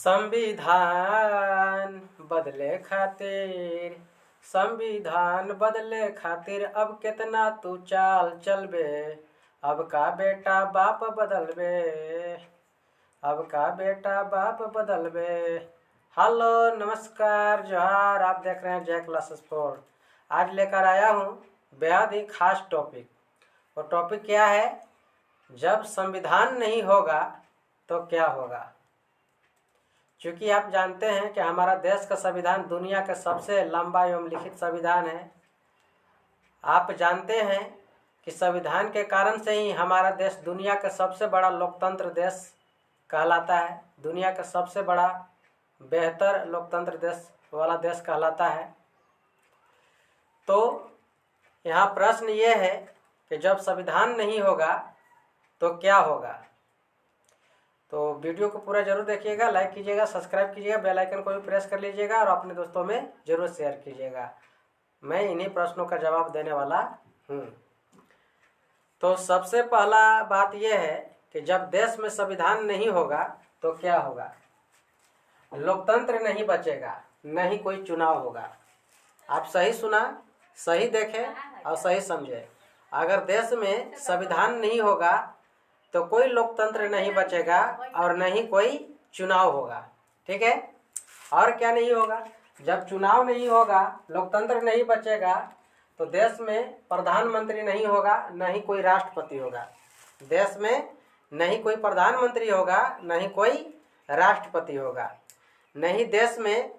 संविधान बदले खातिर अब कितना तू चाल चलबे। अब का बेटा बाप बदलबे। हेलो नमस्कार जोहार, आप देख रहे हैं जय क्लास स्पोर्ट। आज लेकर आया हूँ बेहद ही खास टॉपिक। वो टॉपिक क्या है? जब संविधान नहीं होगा तो क्या होगा। क्योंकि आप जानते हैं कि हमारा देश का संविधान दुनिया का सबसे लंबा एवं लिखित संविधान है। आप जानते हैं कि संविधान के कारण से ही हमारा देश दुनिया का सबसे बड़ा लोकतंत्र देश कहलाता है, दुनिया का सबसे बड़ा बेहतर लोकतंत्र देश वाला देश कहलाता है। तो यहाँ प्रश्न ये है कि जब संविधान नहीं होगा तो क्या होगा। तो वीडियो को पूरा जरूर देखिएगा, लाइक कीजिएगा, सब्सक्राइब कीजिएगा, बेल आइकन को भी प्रेस कर लीजिएगा और अपने दोस्तों में जरूर शेयर कीजिएगा। मैं इन्हीं प्रश्नों का जवाब देने वाला हूँ। तो सबसे पहला बात यह है कि जब देश में संविधान नहीं होगा तो क्या होगा। लोकतंत्र नहीं बचेगा, न ही कोई चुनाव होगा। आप सही सुना, सही देखें और सही समझे। अगर देश में संविधान नहीं होगा तो कोई लोकतंत्र नहीं बचेगा और न ही कोई चुनाव होगा। ठीक है। और क्या नहीं होगा? जब चुनाव नहीं होगा, लोकतंत्र नहीं बचेगा तो देश में प्रधानमंत्री नहीं होगा, न ही कोई राष्ट्रपति होगा। देश में न ही कोई प्रधानमंत्री होगा, न ही कोई राष्ट्रपति होगा। न ही देश में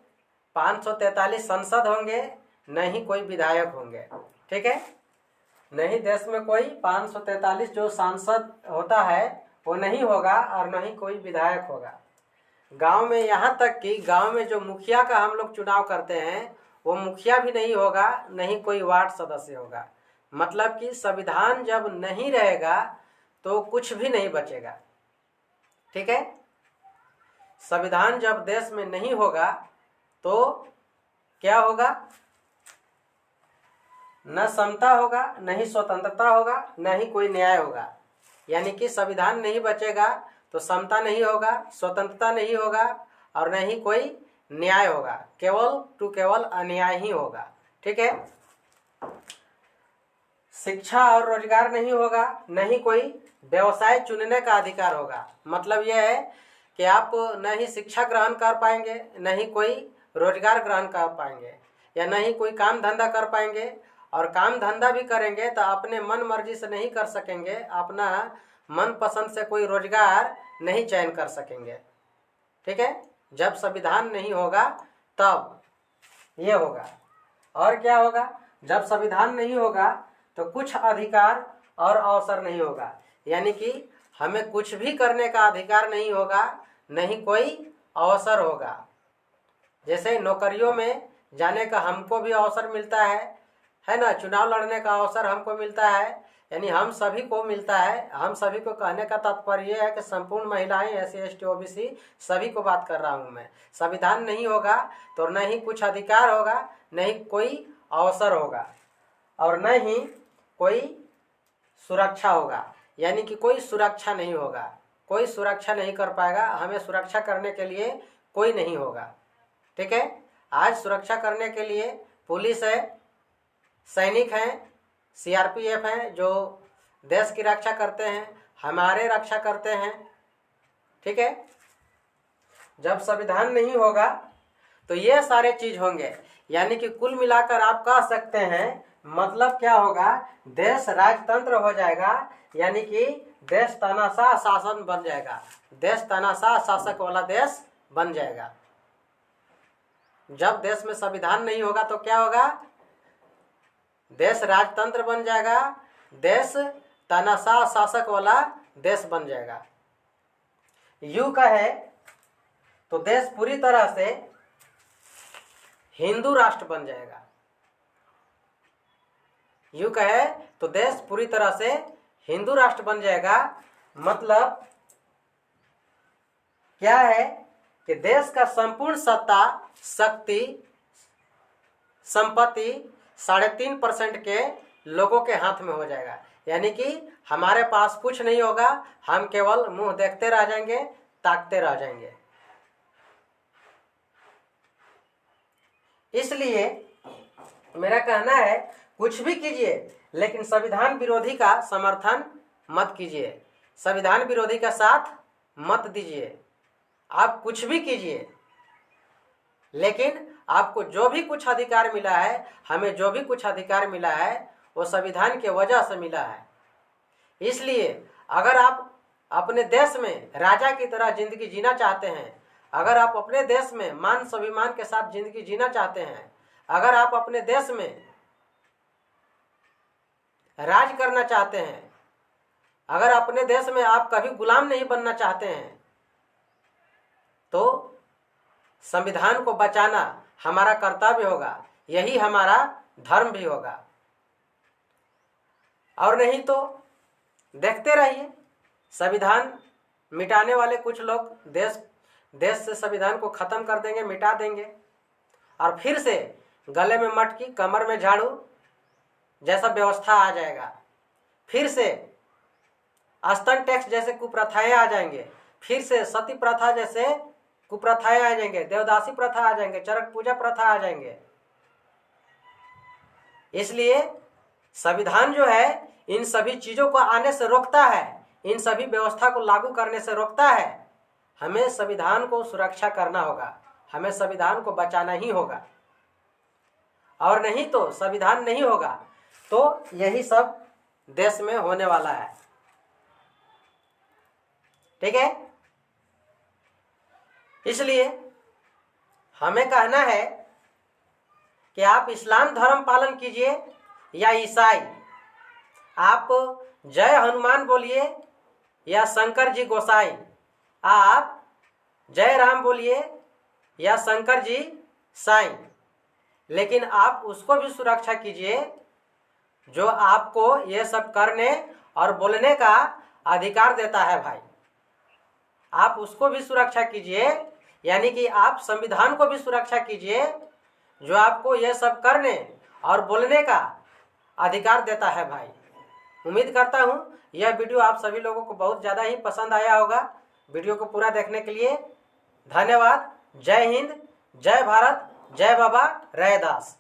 543 संसद होंगे, न ही कोई विधायक होंगे। ठीक है। नहीं, देश में कोई 543 जो सांसद होता है वो नहीं होगा और न ही कोई विधायक होगा। गांव में, यहाँ तक कि गांव में जो मुखिया का हम लोग चुनाव करते हैं वो मुखिया भी नहीं होगा, न ही कोई वार्ड सदस्य होगा। मतलब कि संविधान जब नहीं रहेगा तो कुछ भी नहीं बचेगा। ठीक है। संविधान जब देश में नहीं होगा तो क्या होगा? न समता होगा, न ही स्वतंत्रता होगा, न ही कोई न्याय होगा। यानी कि संविधान नहीं बचेगा तो समता नहीं होगा, स्वतंत्रता नहीं होगा और न ही कोई न्याय होगा। केवल अन्याय ही होगा। ठीक है। शिक्षा और रोजगार नहीं होगा, न ही कोई व्यवसाय चुनने का अधिकार होगा। मतलब यह है कि आप न ही शिक्षा ग्रहण कर पाएंगे, न ही कोई रोजगार ग्रहण कर पाएंगे, या न ही कोई काम धंधा कर पाएंगे। और काम धंधा भी करेंगे तो अपने मन मर्जी से नहीं कर सकेंगे, अपना मन पसंद से कोई रोजगार नहीं चयन कर सकेंगे। ठीक है। जब संविधान नहीं होगा तब ये होगा। और क्या होगा? जब संविधान नहीं होगा तो कुछ अधिकार और अवसर नहीं होगा। यानी कि हमें कुछ भी करने का अधिकार नहीं होगा, न ही कोई अवसर होगा। जैसे नौकरियों में जाने का हमको भी अवसर मिलता है ना, चुनाव लड़ने का अवसर हमको मिलता है, यानी हम सभी को मिलता है। हम सभी को कहने का तात्पर्य यह है कि संपूर्ण महिलाएं, SC ST OBC सभी को बात कर रहा हूं मैं। संविधान नहीं होगा तो न ही कुछ अधिकार होगा, न ही कोई अवसर होगा और न ही कोई सुरक्षा होगा। यानी कि कोई सुरक्षा नहीं होगा, कोई सुरक्षा नहीं कर पाएगा। हमें सुरक्षा करने के लिए कोई नहीं होगा। ठीक है। आज सुरक्षा करने के लिए पुलिस है, सैनिक हैं, CRPF हैं जो देश की रक्षा करते हैं, हमारे रक्षा करते हैं। ठीक है। जब संविधान नहीं होगा तो ये सारे चीज होंगे। यानी कि कुल मिलाकर आप कह सकते हैं, मतलब क्या होगा? देश राजतंत्र हो जाएगा। यानी कि देश तानाशाह शासन बन जाएगा, देश तानाशाह शासक वाला देश बन जाएगा। जब देश में संविधान नहीं होगा तो क्या होगा? देश राजतंत्र बन जाएगा, देश तानाशाह शासक वाला देश बन जाएगा। यूं कहे तो देश पूरी तरह से हिंदू राष्ट्र बन जाएगा। यूं कहे तो देश पूरी तरह से हिंदू राष्ट्र बन जाएगा। मतलब क्या है कि देश का संपूर्ण सत्ता, शक्ति, संपत्ति 3.5% के लोगों के हाथ में हो जाएगा। यानी कि हमारे पास कुछ नहीं होगा, हम केवल मुंह देखते रह जाएंगे, ताकते रह जाएंगे। इसलिए मेरा कहना है कुछ भी कीजिए लेकिन संविधान विरोधी का समर्थन मत कीजिए, संविधान विरोधी का साथ मत दीजिए। आप कुछ भी कीजिए लेकिन आपको जो भी कुछ अधिकार मिला है, हमें जो भी कुछ अधिकार मिला है वो संविधान के वजह से मिला है। इसलिए अगर आप अपने देश में राजा की तरह जिंदगी जीना चाहते हैं, अगर आप अपने देश में मान स्वाभिमान के साथ जिंदगी जीना चाहते हैं, अगर आप अपने देश में राज करना चाहते हैं, अगर अपने देश में आप कभी गुलाम नहीं बनना चाहते हैं, तो संविधान को बचाना हमारा कर्तव्य होगा, यही हमारा धर्म भी होगा। और नहीं तो देखते रहिए संविधान मिटाने वाले कुछ लोग देश से संविधान को खत्म कर देंगे, मिटा देंगे और फिर से गले में मटकी कमर में झाड़ू जैसा व्यवस्था आ जाएगा, फिर से स्तन टैक्स जैसे कुप्रथाएं आ जाएंगे, फिर से सती प्रथा जैसे कुप्रथाएं आ जाएंगे, देवदासी प्रथा आ जाएंगे, चरक पूजा प्रथा आ जाएंगे। इसलिए संविधान जो है इन सभी चीजों को आने से रोकता है, इन सभी व्यवस्था को लागू करने से रोकता है। हमें संविधान को सुरक्षा करना होगा, हमें संविधान को बचाना ही होगा, और नहीं तो संविधान नहीं होगा तो यही सब देश में होने वाला है। ठीक है, इसलिए हमें कहना है कि आप इस्लाम धर्म पालन कीजिए या ईसाई, आप जय हनुमान बोलिए या शंकर जी गोसाई, आप जय राम बोलिए या शंकर जी साईं, लेकिन आप उसको भी सुरक्षा कीजिए जो आपको ये सब करने और बोलने का अधिकार देता है। भाई आप उसको भी सुरक्षा कीजिए, यानी कि आप संविधान को भी सुरक्षा कीजिए जो आपको ये सब करने और बोलने का अधिकार देता है। भाई उम्मीद करता हूँ यह वीडियो आप सभी लोगों को बहुत ज़्यादा ही पसंद आया होगा। वीडियो को पूरा देखने के लिए धन्यवाद। जय हिंद, जय भारत, जय बाबा रैदास।